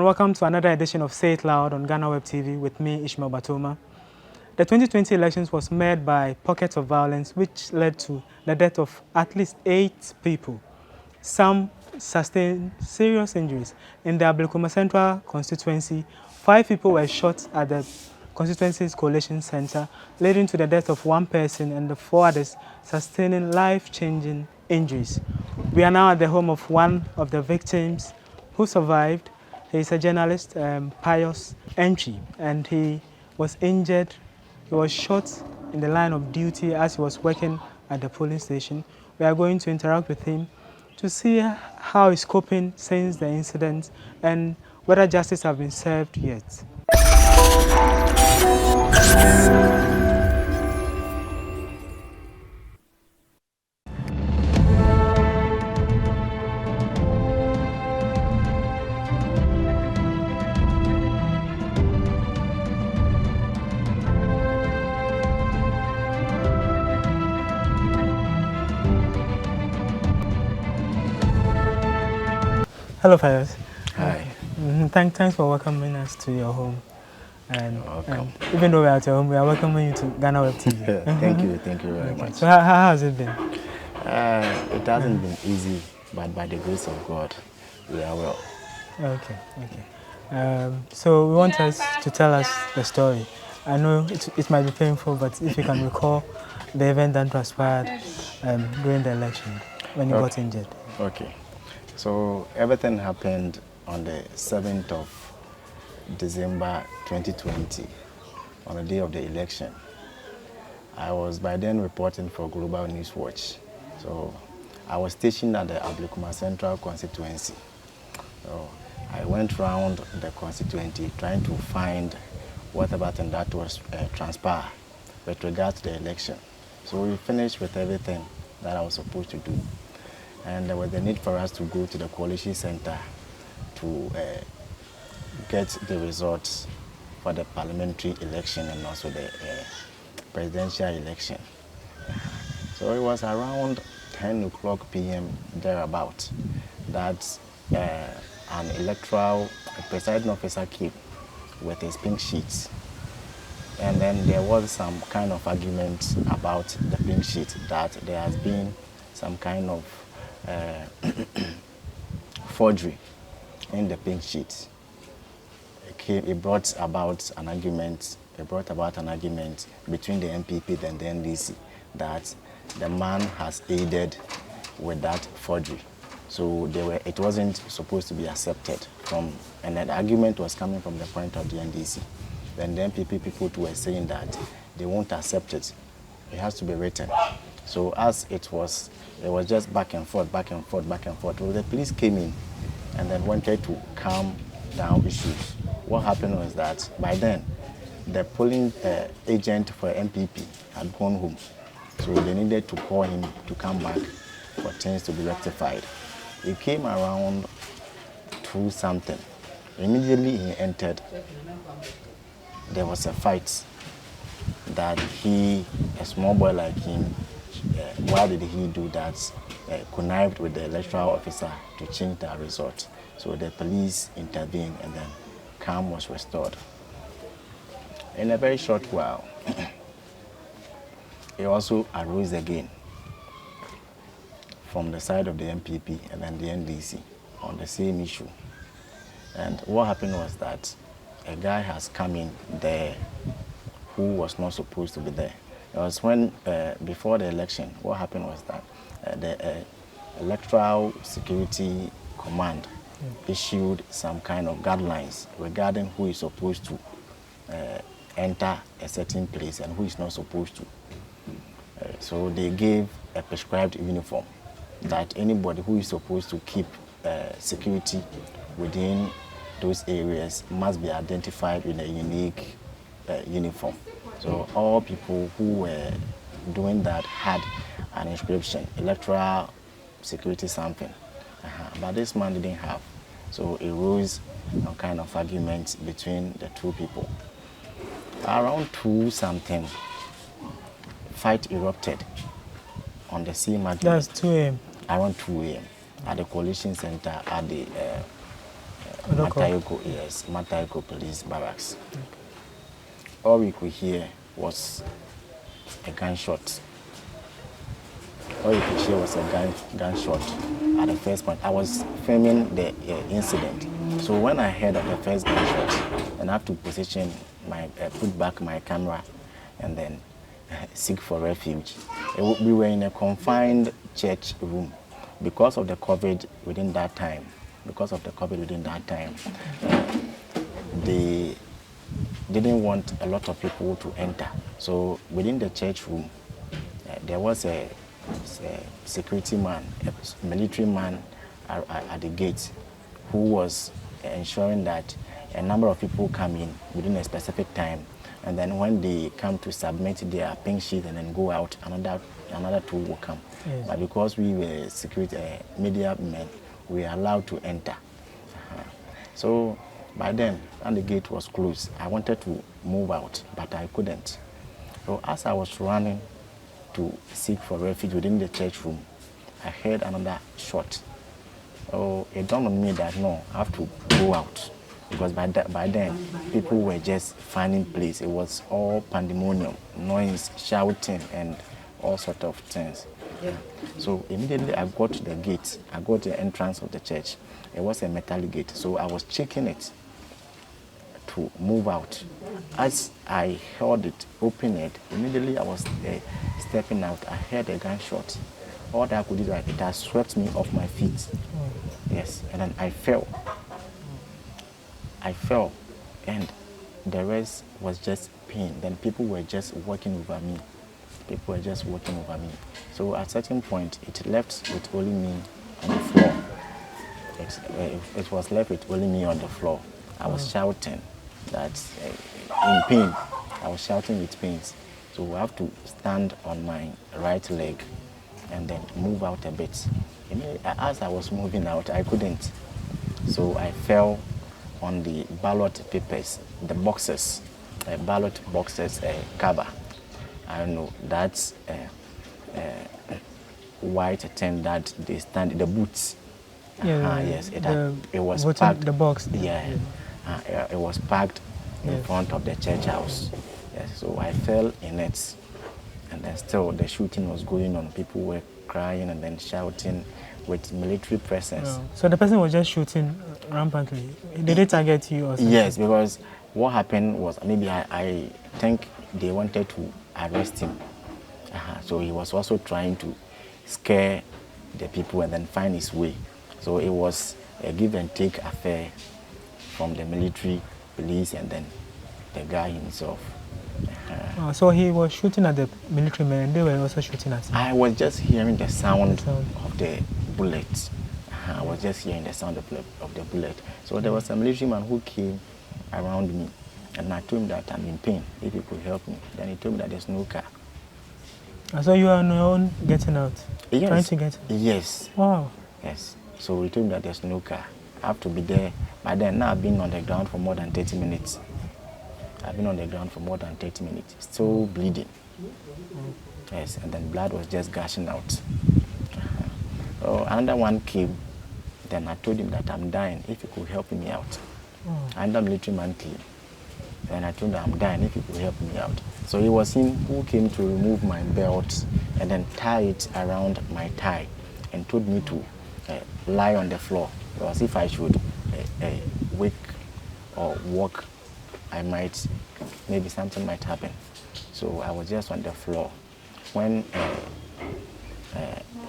welcome to another edition of Say It Loud on Ghanaweb TV with me, Ishmael Batoma. The 2020 elections was marred by pockets of violence which led to the death of at least 8 people. Some sustained serious injuries. In the Ablekuma Central constituency, 5 people were shot at the constituency's collation center, leading to the death of 1 person and the 4 others sustaining life-changing injuries. We are now at the home of one of the victims who survived. He is a journalist, Pius Asiedu, and he was injured. He was shot in the line of duty as he was working at the polling station. We are going to interact with him to see how he's coping since the incident and whether justice has been served yet. Hello, Pius. Hi. Thanks for welcoming us to your home. And welcome. Even though we're at your home, we are welcoming you to Ghanaweb TV. Thank you very much. So how has it been? It hasn't been easy, but by the grace of God, we are well. Okay. So we want us to tell us the story. I know it might be painful, but if you can recall the event that transpired during the election when you got injured. Okay. So everything happened on the 7th of December 2020, on the day of the election. I was by then reporting for Global News Watch. So I was stationed at the Ablekuma Central constituency. So I went around the constituency trying to find whatever thing that was transpired with regards to the election. So we finished with everything that I was supposed to do. And there was the need for us to go to the coalition center to get the results for the parliamentary election and also the presidential election. So it was around 10 o'clock p.m. thereabout that an electoral presiding officer came with his pink sheets. And then there was some kind of argument about the pink sheet, that there has been some kind of forgery in the pink sheet. It brought about an argument between the MPP and the NDC that the man has aided with that forgery. So it wasn't supposed to be accepted and the argument was coming from the point of the NDC. Then the MPP people were saying that they won't accept it. It has to be written. So as it was just back and forth. Well, the police came in and then wanted to calm down issues. What happened was that by then, the polling agent for MPP had gone home. So they needed to call him to come back for things to be rectified. He came around 2 something. Immediately he entered. There was a fight that a small boy like him, why did he do that? Connived with the electoral officer to change the result. So the police intervened and then calm was restored. In a very short while, it also arose again from the side of the MPP and then the NDC on the same issue. And what happened was that a guy has come in there who was not supposed to be there. It was when, before the election, what happened was that the Electoral Security Command issued some kind of guidelines regarding who is supposed to enter a certain place and who is not supposed to. So they gave a prescribed uniform that anybody who is supposed to keep security within those areas must be identified in a unique uniform. So all people who were doing that had an inscription, electoral security something. But this man didn't have. So it rose a kind of argument between the 2 people. Around 2 something, fight erupted on the same argument. That's 2 a.m. Around 2 a.m. at the coalition center at the Matayoko, yes, Matayoko Police Barracks. Okay. All we could hear was a gunshot. All you could hear was a gunshot at the first point. I was filming the incident. So when I heard of the first gunshot, and I have to position put back my camera and then seek for refuge. We were in a confined church room because of the COVID within that time. They didn't want a lot of people to enter. So within the church room, there was a security man, a military man at the gate who was ensuring that a number of people come in within a specific time, and then when they come to submit their pink sheet and then go out, another two will come. Yes. But because we were security media men, we were allowed to enter. So by then, when the gate was closed, I wanted to move out, but I couldn't. So as I was running to seek for refuge within the church room, I heard another shot. Oh, it dawned on me that no, I have to go out. Because by then, people were just finding place. It was all pandemonium, noise, shouting, and all sorts of things. Yeah. So immediately I got to the gate. I got to the entrance of the church. It was a metallic gate. So I was checking it to move out. As I held it, opened it, immediately I was stepping out. I heard a gunshot. All that I could do, it has swept me off my feet. Yes, and then I fell. And the rest was just pain. Then people were just walking over me. So at a certain point, it left with only me on the floor. It was left with only me on the floor. I was shouting that in pain. I was shouting with pain. So I have to stand on my right leg and then move out a bit. As I was moving out, I couldn't. So I fell on the ballot papers, the boxes, ballot boxes cover. I don't know, that's white thing that they stand, the boots. Yes, it was packed. The box. Yeah. It was packed in front of the church house. Yes, so I fell in it, and then still the shooting was going on. People were crying and then shouting with military presence. Oh. So the person was just shooting rampantly. Did they target you or something? Yes, because what happened was maybe I think they wanted to arrest him. So he was also trying to scare the people and then find his way. So it was a give and take affair from the military, police, and then the guy himself. So he was shooting at the military men and they were also shooting at him? I was just hearing the sound of the bullet. I was just hearing the sound of the bullet. So there was a military man who came around me, and I told him that I'm in pain, if he could help me. Then he told me that there's no car. So you are on your own getting out? Yes. Trying to get out? Yes. Wow. Yes. So he told me that there's no car. I have to be there. By then, now I've been on the ground for more than 30 minutes. Still bleeding. Yes, and then blood was just gushing out. So another one came. Then I told him that I'm dying, if he could help me out. Another military man came. And I told him I'm dying, if he could help me out. So it was him who came to remove my belt and then tie it around my thigh and told me to lie on the floor. Because if I should wake or walk, maybe something might happen. So I was just on the floor. When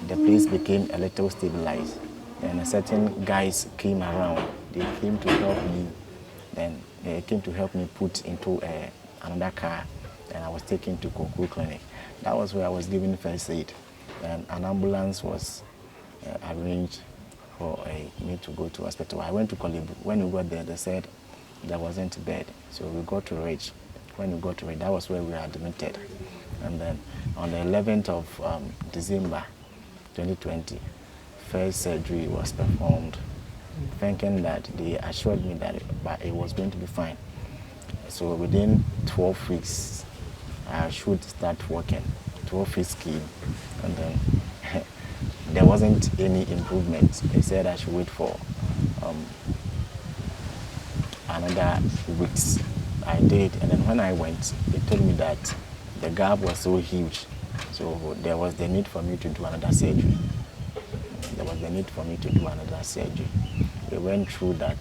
the place became a little stabilized, and certain guys came around. They came to help me. Then they came to help me put into another car, and I was taken to Koku Clinic. That was where I was given first aid. And an ambulance was arranged for me to go to hospital. I went to Kolebu. When we got there, they said there wasn't a bed. So we got to Ridge. When we got to Ridge, that was where we were admitted. And then on the 11th of December 2020, first surgery was performed, thinking that they assured me that it was going to be fine. So within 12 weeks, I should start working. 12 weeks came, and then there wasn't any improvement. They said I should wait for another weeks. I did, and then when I went, they told me that the gap was so huge, so there was the need for me to do another surgery. There was the need for me to do another surgery. We went through that.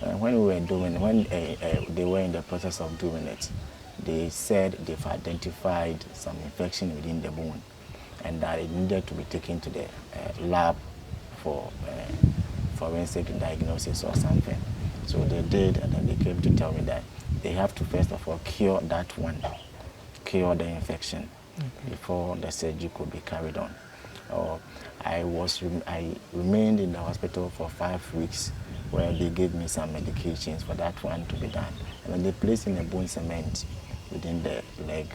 When they were in the process of doing it, they said they've identified some infection within the bone, and that it needed to be taken to the lab for forensic diagnosis or something. So they did, and then they came to tell me that they have to first of all cure that one, cure the infection before the surgery could be carried on. I remained in the hospital for 5 weeks, where they gave me some medications for that one to be done. And then they placed in a bone cement within the leg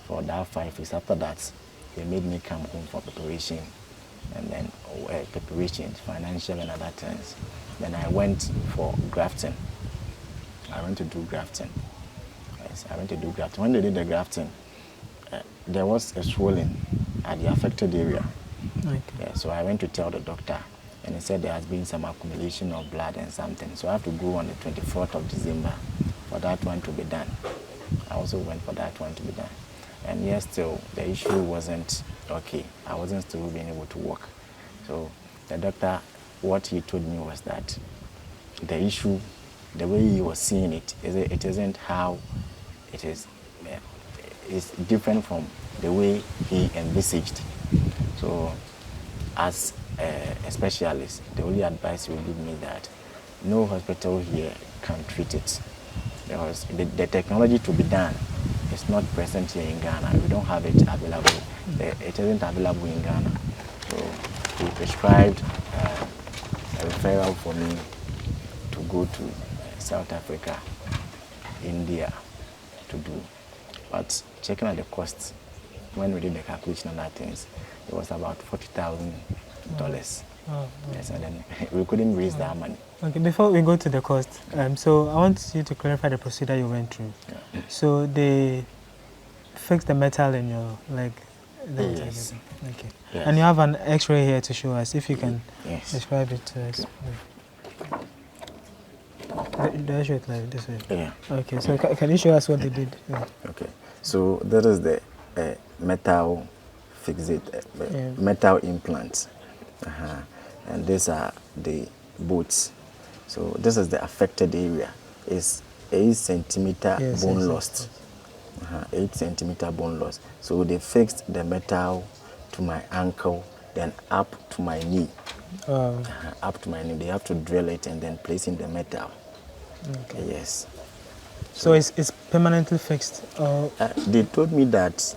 for that 5 weeks. After that, they made me come home for preparation, and then preparation, financial and other things. Then I went for grafting. I went to do grafting. Yes, I went to do grafting. When they did the grafting, there was a swelling at the affected area. Okay. Yeah, so I went to tell the doctor, and he said there has been some accumulation of blood and something. So I have to go on the 24th of December for that one to be done. I also went for that one to be done. And yes, still, the issue wasn't okay. I wasn't still being able to walk. So the doctor, what he told me was that the issue, the way he was seeing it, it isn't how it is. It's different from the way he envisaged. So as a specialist, the only advice he will give me that no hospital here can treat it, because the technology to be done is not present here in Ghana. We don't have it available. It isn't available in Ghana. So he prescribed a referral for me to go to South Africa, India to do. But checking at the costs, when we did the calculation on that things, it was about $40,000. Yes, and then we couldn't raise that money. Okay, before we go to the cost, so I want you to clarify the procedure you went through. Yeah. So they fixed the metal in your leg. Yes. Okay. Yes. And you have an X-ray here to show us, if you can Yes. describe it to us. Do I show it like this way? Yeah. Okay, so can you show us what they did? Yeah. Okay. So that is the metal metal implant. And these are the boots. So this is the affected area. It's 8 centimeter bone lost. 8 centimeter bone loss. So they fixed the metal to my ankle, then up to my knee. Up to my knee. They have to drill it and then place in the metal. Okay. Yes. So it's permanently fixed? They told me that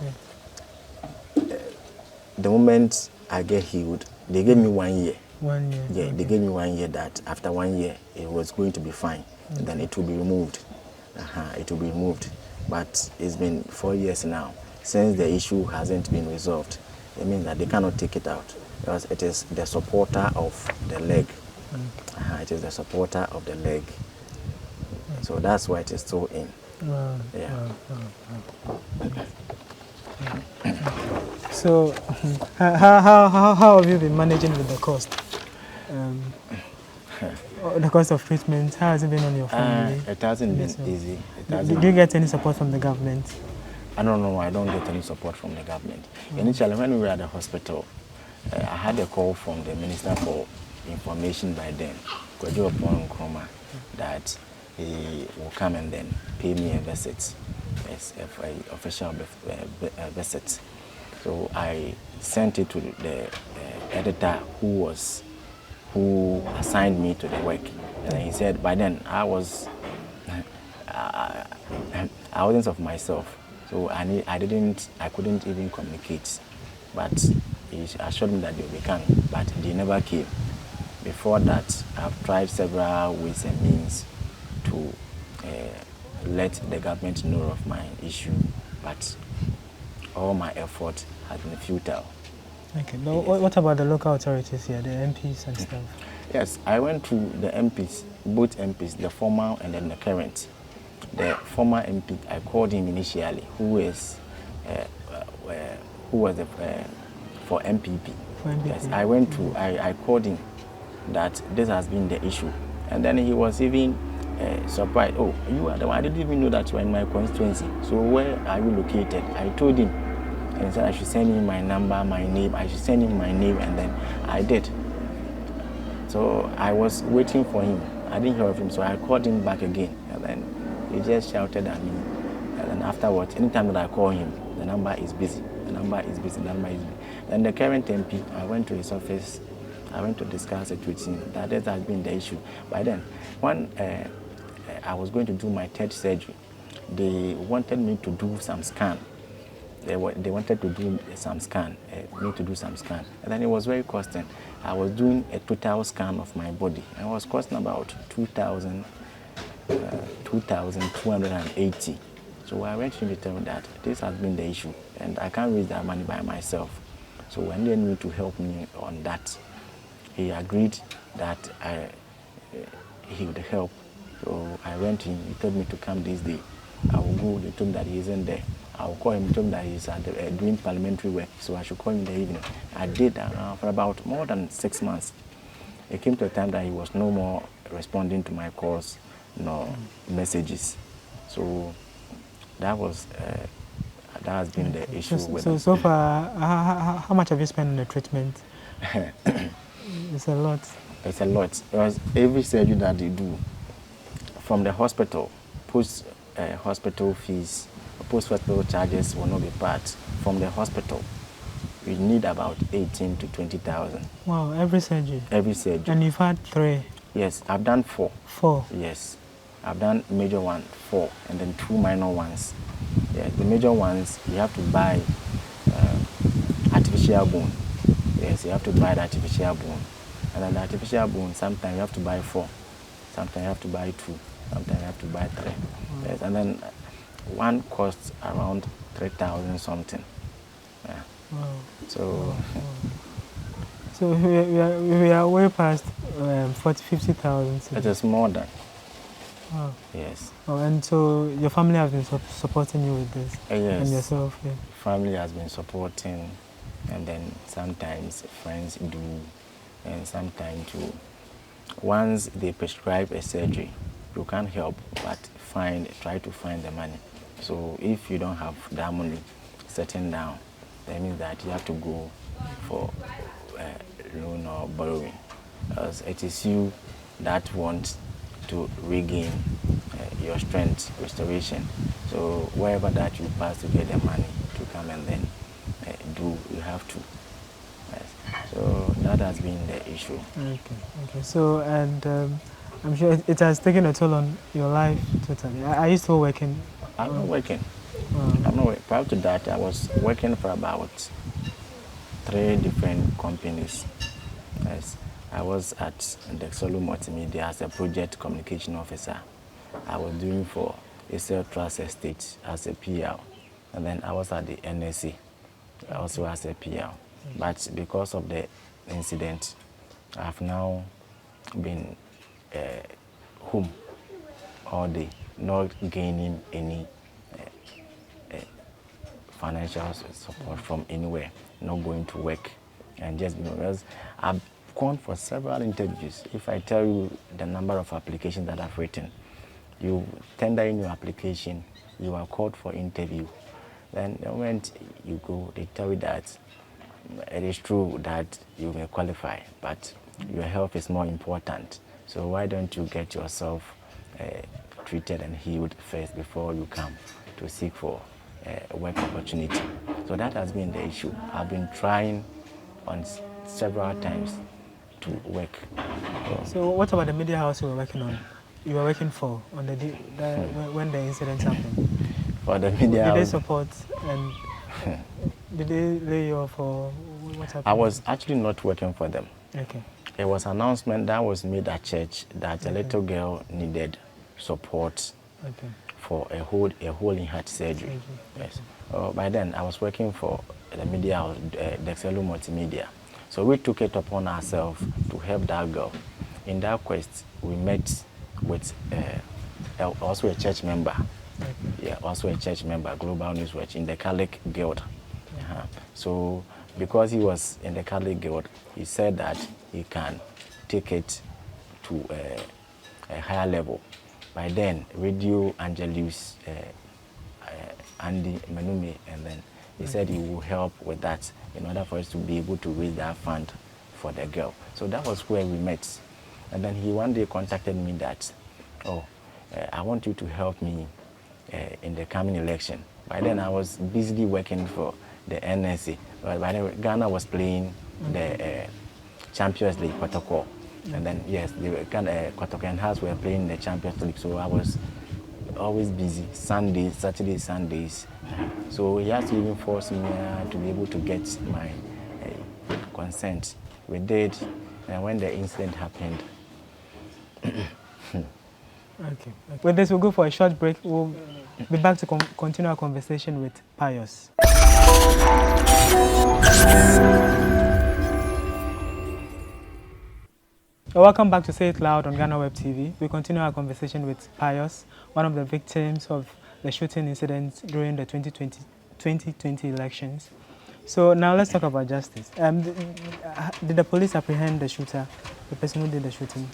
the moment I get healed, they gave me 1 year. 1 year? Yeah, okay. They gave me 1 year that after 1 year it was going to be fine. And then it will be removed. It will be removed. But it's been 4 years now since the issue hasn't been resolved. It means that they cannot take it out because it is the supporter of the leg. It is the supporter of the leg. So that's why it is still in. Yeah. So how have you been managing with the cost? The cost of treatment, how has it been on your family? It hasn't been easy. Do you get any support from the government? I don't know. I don't get any support from the government. Initially, when we were at the hospital, I had a call from the Minister for Information by then, Kwadwo Nkrumah, that he will come and then pay me a visit, an official visit. So I sent it to the editor who assigned me to the work, and he said by then I wasn't of myself, so I couldn't even communicate. But he assured me that they will be coming, but they never came. Before that, I've tried several ways and means to let the government know of my issue, but all my effort has been futile. Okay, but what about the local authorities here, the MPs and stuff? Yes, I went to the MPs, both MPs, the former and then the current. The former MP, I called him initially, who was for MPP. Yes, I went to, I called him that this has been the issue. And then he was even surprised. Oh, you are the one. I didn't even know that you were in my constituency. So where are you located? I told him, and he said I should send him my number, my name. I should send him my name, and then I did. So I was waiting for him. I didn't hear of him, so I called him back again, and then he just shouted at me. And then afterwards, anytime that I call him, the number is busy. The number is busy. The number is busy. And the current MP, I went to his office. I went to discuss it with him. That has been the issue. By then, when I was going to do my third surgery, they wanted me to do some scan. They wanted to do some scan, me to do some scan. And then it was very costing. I was doing a total scan of my body. And it was costing about 2,280. So I went to him to tell him that this has been the issue and I can't raise that money by myself. So when they need to help me on that, he agreed that he would help. So I went to him, he told me to come this day. I will go, they told me that he isn't there. I will call him, he told me that he's doing parliamentary work, so I should call him in the evening. I did for about more than 6 months. It came to a time that he was no more responding to my calls, nor messages. So that has been the issue with him. So far, how much have you spent on the treatment? It's a lot. It's a lot. Because every surgery that they do, from the hospital, post-hospital fees, post-hospital charges will not be part. From the hospital, we need about 18 to 20,000. Wow, every surgery? Every surgery. And you've had 3? Yes, I've done 4. 4? Yes. I've done major 1, 4, and then 2 minor ones. Yeah, the major ones, you have to buy artificial bone. Yes, you have to buy the artificial bone. And then the artificial bone, sometimes you have to buy 4. Sometimes you have to buy 2. Sometimes you have to buy 3. Yes, and then one costs around 3,000 something. Yeah. Wow. So, wow. So we are way past 50,000. It is more than. Wow. Yes. Oh, and so your family has been supporting you with this? Yes. And yourself? Yeah. Family has been supporting, and then sometimes friends do, and sometimes too. Once they prescribe a surgery, you can't help but try to find the money. So if you don't have that money setting down, that means that you have to go for loan or borrowing. Because it is you that want to regain your strength, restoration. So wherever that you pass to get the money to come and then do, you have to. Yes. So that has been the issue. Okay. So, and I'm sure it has taken a toll on your life totally. Are you still working? I'm not working. I'm not working. Prior to that, I was working for about 3 different companies. Yes. I was at Dexolo Multimedia as a project communication officer. I was doing for Israel Trust Estate as a PR. And then I was at the NSC also as a PR. But because of the incident, I have now been home all day, not gaining any financial support from anywhere, not going to work, and just because I've gone for several interviews. If I tell you the number of applications that I've written, you tender in your application, you are called for interview. Then the moment you go, they tell you that it is true that you may qualify, but your health is more important. So why don't you get yourself treated and healed first before you come to seek for a work opportunity? So that has been the issue. I've been trying on several times to work. So what about the media house you were working on? You were working for on when the incident happened? For the media house. Did they house, support and did they lay you off or what happened? I was actually not working for them. Okay. It was an announcement that was made at church that a little girl needed support for a hole in heart surgery. Yes. By then, I was working for the media house, Dexolo Multimedia. So we took it upon ourselves to help that girl. In that quest, we met with also a church member. Yeah, also a church member, Global News Watch, in the Catholic Guild. So because he was in the Catholic Guild, he said that he can take it to a higher level. by then, Radio Angelus, Andy Manume, and then he said he will help with that in order for us to be able to raise that fund for the girl. So that was where we met. And then he one day contacted me that, I want you to help me in the coming election. By then I was busily working for the NSA. But by then Ghana was playing the Champions League protocol. And then, yes, the Kotoko and House were playing the Champions League. So I was always busy, Sundays, Saturdays, Sundays. So he has to even force me to be able to get my consent. We did, and when the incident happened. Okay. With this, we'll go for a short break. We'll be back to continue our conversation with Pius. Welcome back to Say It Loud on Ghanaweb TV. We continue our conversation with Pius, one of the victims of the shooting incident during the 2020 elections. So now let's talk about justice. Did the police apprehend the shooter, the person who did the shooting?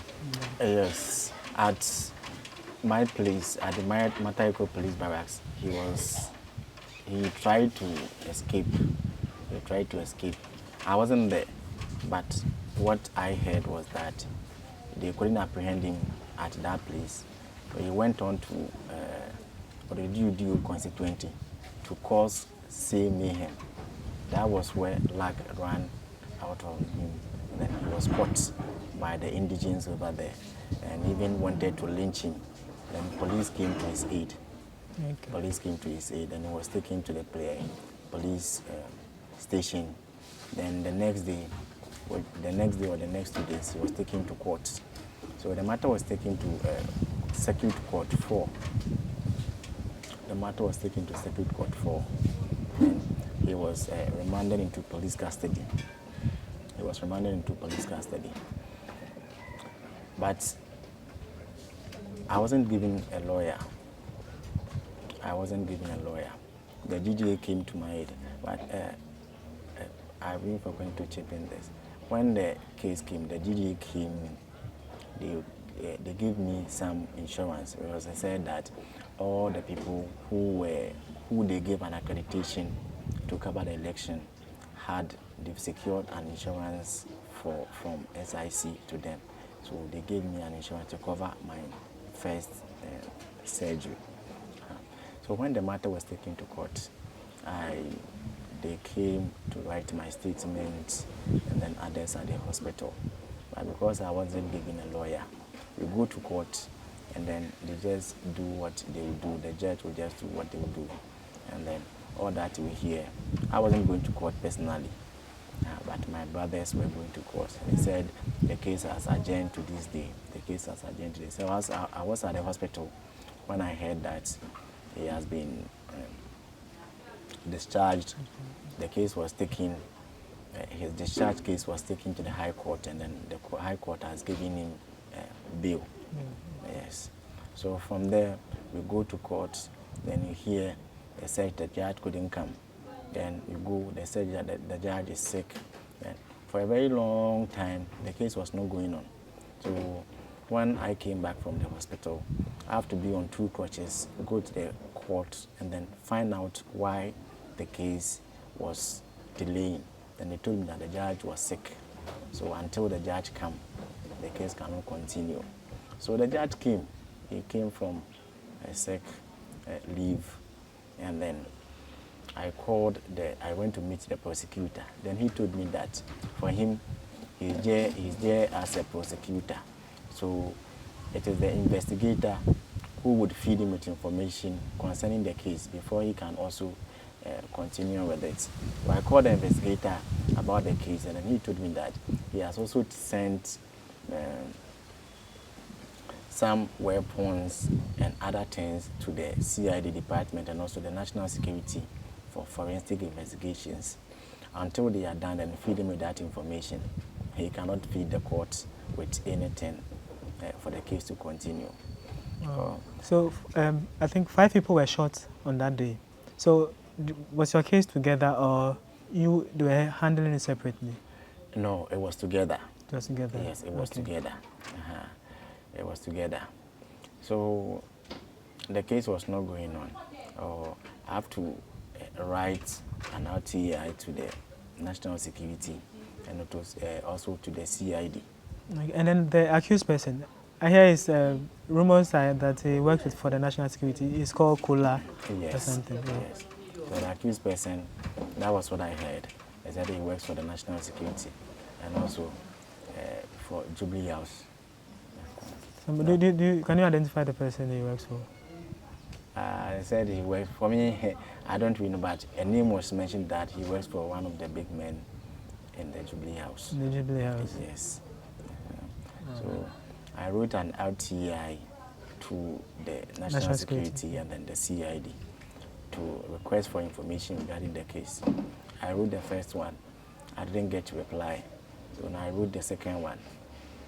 Yes, at my place, at the Matayoko Police Barracks, he tried to escape. I wasn't there, but what I heard was that they couldn't apprehend him at that place. So he went on to the Diu constituency to cause same mayhem. That was where luck ran out of him. And then he was caught by the indigents over there and even wanted to lynch him. Then police came to his aid. Okay. Police came to his aid and he was taken to the police station. Then the next day or the next 2 days, he was taken to court. So the matter was taken to Circuit Court 4. The matter was taken to Circuit Court 4. And he was remanded into police custody. But I wasn't given a lawyer. The GGA came to my aid, but I've been going to chip in this. When the case came, the GGA came, they gave me some insurance because they said that all the people who they gave an accreditation to cover the election they've secured an insurance from SIC to them. So they gave me an insurance to cover my first surgery. So when the matter was taken to court, they came to write my statement and then others at the hospital. But because I wasn't given a lawyer, we go to court and then they just do what they will do. The judge will just do what they will do. And then all that we hear. I wasn't going to court personally, but my brothers were going to court. They said the case has adjourned to this day. So I was at the hospital when I heard that he has been discharged. The case was taken, his discharge case was taken to the High Court, and then the High Court has given him bail. Yes. So from there, we go to court, then you hear they said the judge couldn't come. Then you go, they said that the judge is sick. And for a very long time, the case was not going on. So when I came back from the hospital, I have to be on 2 crutches, go to the court, and then find out why the case was delaying. Then they told me that the judge was sick. So until the judge came, the case cannot continue. So the judge came. He came from a sick leave. And then I went to meet the prosecutor. Then he told me that for him, he's there as a prosecutor. So it is the investigator who would feed him with information concerning the case before he can also continue with it. So I called the investigator about the case, and then he told me that he has also sent some weapons and other things to the CID department and also the National Security for forensic investigations. Until they are done and feed him with that information, he cannot feed the court with anything for the case to continue. So I think 5 people were shot on that day. So was your case together, or they were handling it separately? No, it was together. It was together? Yes, it was together. It was together. So the case was not going on. I have to write an RTI to the National Security, and it was also to the CID. Okay. And then the accused person, I hear is rumors that he works for the National Security. It's called Kula or something. Yes. So the accused person, that was what I heard. They said he works for the National Security and also for Jubilee House. So, can you identify the person he works for? I said he works for me. I don't really know, but a name was mentioned that he works for one of the big men in the Jubilee House. The Jubilee House. Yes. So I wrote an RTI to the National Security and then the CID to request for information regarding the case. I wrote the first one. I didn't get a reply. So when I wrote the second one,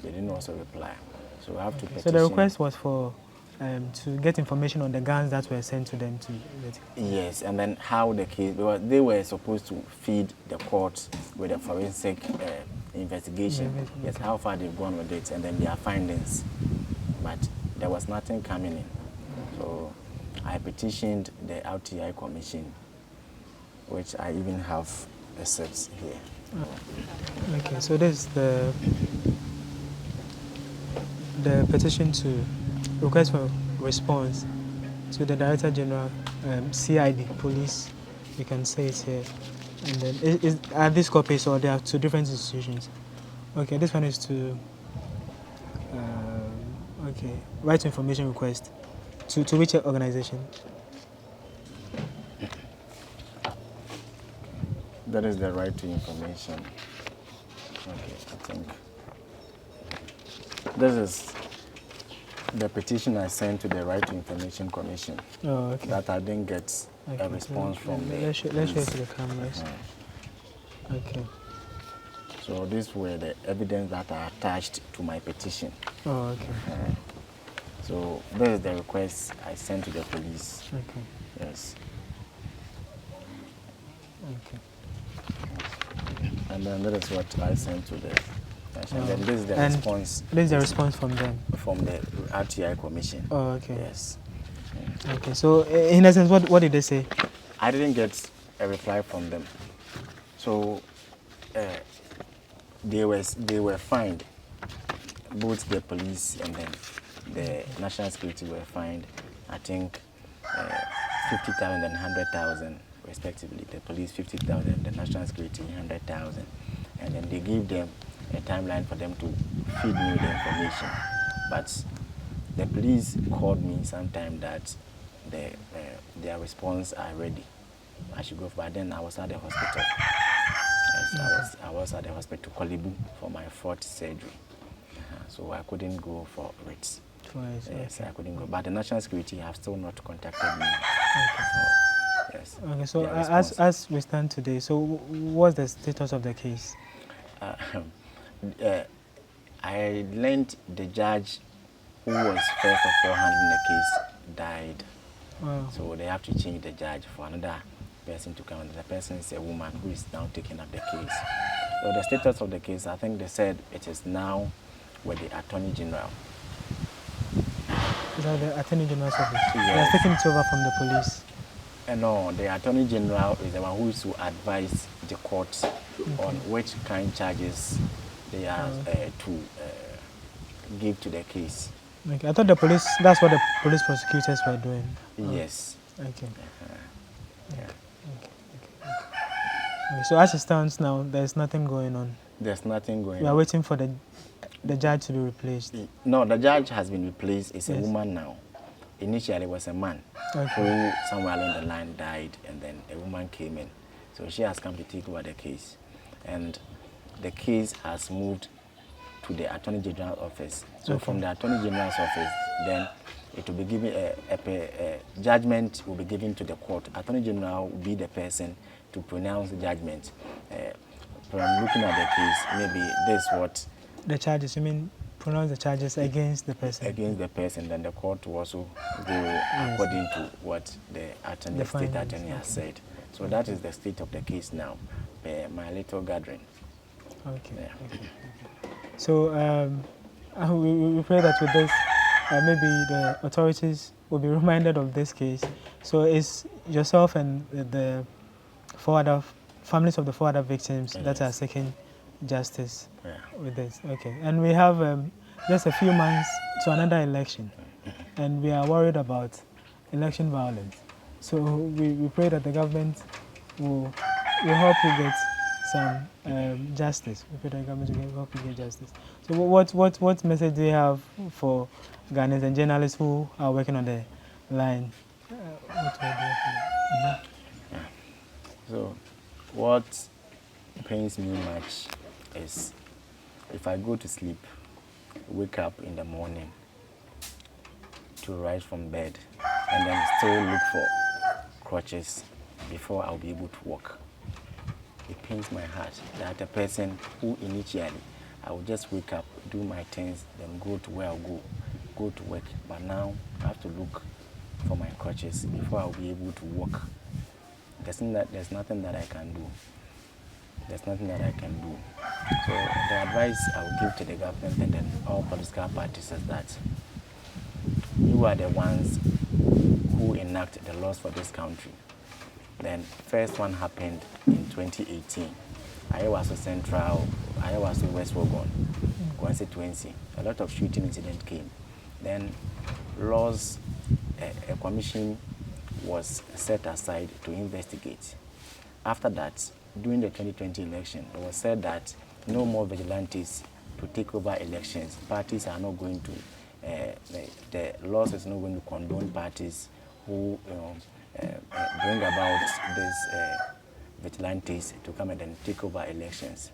they didn't also reply. So I have to petition. So the request was for to get information on the guns that were sent to them to Yes, and then how the case, because they were supposed to feed the court with a forensic investigation. Yes, how far they've gone with it, and then their findings. But there was nothing coming in. So I petitioned the RTI Commission, which I even have a set here. Okay, so this is the petition to request for response to the Director General, CID, police, you can say it here. And then, are these copies or they are two different institutions? Okay, this one is to, okay, right to information request. To which organization? That is the right to information. Okay, I think this is the petition I sent to the Right to Information Commission. Oh, okay. That I didn't get a response from the Let's show it to the cameras. Okay. So these were the evidence that are attached to my petition. Oh, okay. So this is the request I sent to the police. Okay. Yes. Okay. And then that is what I sent to the. And then this is the response. This is the response from them? From the RTI Commission. Oh, okay. Yes. Okay, so in essence, what did they say? I didn't get a reply from them. So they were fined. Both the police and then the National Security were fined, I think, 50,000 and 100,000 respectively. The police 50,000, the National Security 100,000. And then they gave them a timeline for them to feed me the information. But the police called me sometime that their response are ready. I should go, but then I was at the hospital. Yes, I was at the hospital, Kolibu, for my 4th surgery. So I couldn't go for it. Yes, I couldn't go. But the National Security have still not contacted me. Okay. Yes. Okay, so as we stand today, so what's the status of the case? I learned the judge who was first of all handling the case died. Wow. So they have to change the judge for another person to come. The person is a woman who is now taking up the case. So the status of the case, I think they said it is now with the Attorney General. Is that the Attorney General's office? Yes. They are taking it over from the police? No, the Attorney General is the one who is to advise the court on which kind charges they are to give to the case. Okay, I thought the police, that's what the police prosecutors were doing. Yes. Okay. Yeah. Okay, so as it stands now, there's nothing going on? There's nothing going on. We are waiting for the judge to be replaced? No, the judge has been replaced. It's a woman now. Initially, it was a man who somewhere along the line died, and then a woman came in. So she has come to take over the case. And the case has moved to the Attorney General's office. So from the Attorney General's office, then it will be given a judgment will be given to the court. Attorney General will be the person to pronounce the judgment. From looking at the case, maybe this is what the charges. You mean pronounce the charges against the person? Against the person, then the court will also go according to what the state attorney has said. So that is the state of the case now. My little gathering. Okay. Yeah. Okay. So we pray that with this maybe the authorities will be reminded of this case. So it's yourself and the families of the 4 other victims that are seeking justice with this. Okay, and we have just a few months to another election, and we are worried about election violence. So we pray that the government will help you get some justice. We pray that the government will help you get justice. So what message do you have for Ghanaians and journalists who are working on the line? What do you have? So what pains me much is if I go to sleep, wake up in the morning to rise from bed and then still look for crutches before I'll be able to walk. It pains my heart that a person who initially I will just wake up, do my things, then go to where I'll go to work. But now I have to look for my crutches before I'll be able to walk. There's nothing that I can do. There's nothing that I can do. So the advice I will give to the government and then all political parties is that you are the ones who enact the laws for this country. Then first one happened in 2018. Ablekuma Central, Ablekuma West Wogon, constituency. A lot of shooting incident came. Then laws, a commission was set aside to investigate. After that, during the 2020 election, it was said that no more vigilantes to take over elections. Parties are not going to, the laws is not going to condone parties who bring about these vigilantes to come and then take over elections.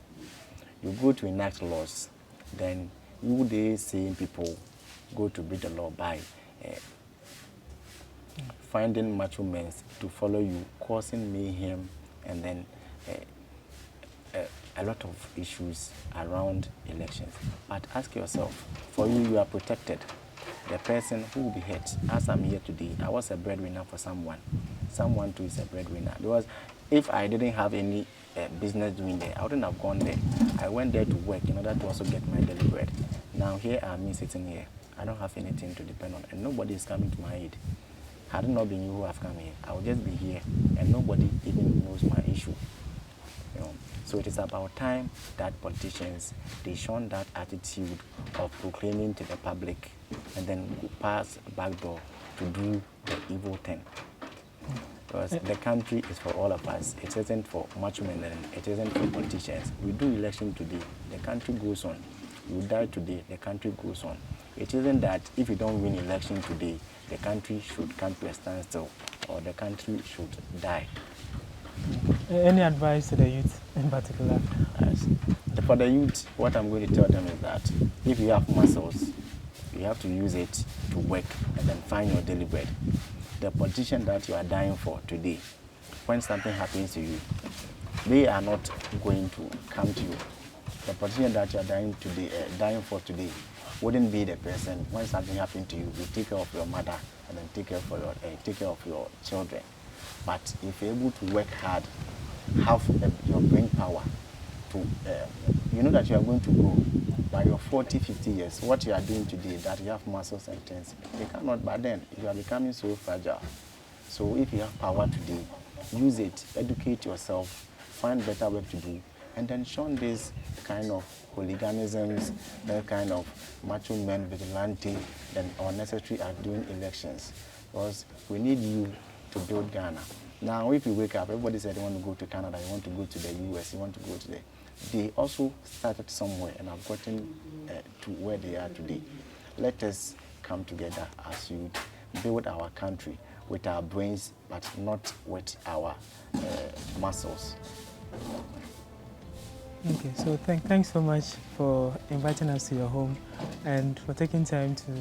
You go to enact laws, then the same people go to break the law by finding macho men to follow you, causing mayhem, and then a lot of issues around elections. But ask yourself, for you are protected. The person who will be hurt, as I'm here today, I was a breadwinner for someone. Someone too is a breadwinner. Because if I didn't have any business doing there, I wouldn't have gone there. I went there to work in order to also get my daily bread. Now here I am me sitting here. I don't have anything to depend on, and nobody is coming to my aid. Had it not been you who have come here, I would just be here, and nobody even knows my issue. You know? So it is about time that politicians, they shun that attitude of proclaiming to the public and then pass back door to do the evil thing. Because the country is for all of us. It isn't for much men, it isn't for politicians. We do election today, the country goes on. You die today, the country goes on. It isn't that if you don't win election today, the country should come to a standstill or the country should die. Any advice to the youth in particular? Yes. For the youth, what I'm going to tell them is that if you have muscles, you have to use it to work and then find your daily bread. The politician that you are dying for today, when something happens to you, they are not going to come to you. The politician that you are dying for today wouldn't be the person when something happened to you. You take care of your mother and then take care of your children. But if you're able to work hard, have your brain power to, you know that you are going to grow by your 40, 50 years. What you are doing today, that you have muscles and things, you cannot, but then you are becoming so fragile. So if you have power today, use it, educate yourself, find better work to do, and then shun this kind of hooliganisms, that kind of macho men vigilante, and unnecessary at doing elections. Because we need you to build Ghana. Now, if you wake up, everybody said they want to go to Canada, you want to go to the US, you want to go to the... They also started somewhere and have gotten to where they are today. Let us come together as youth, build our country with our brains, but not with our muscles. Okay, so thanks so much for inviting us to your home and for taking time to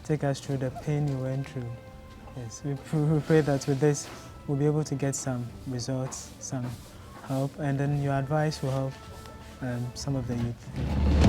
take us through the pain you went through. Yes, we pray that with this we'll be able to get some results, some help, and then your advice will help some of the youth.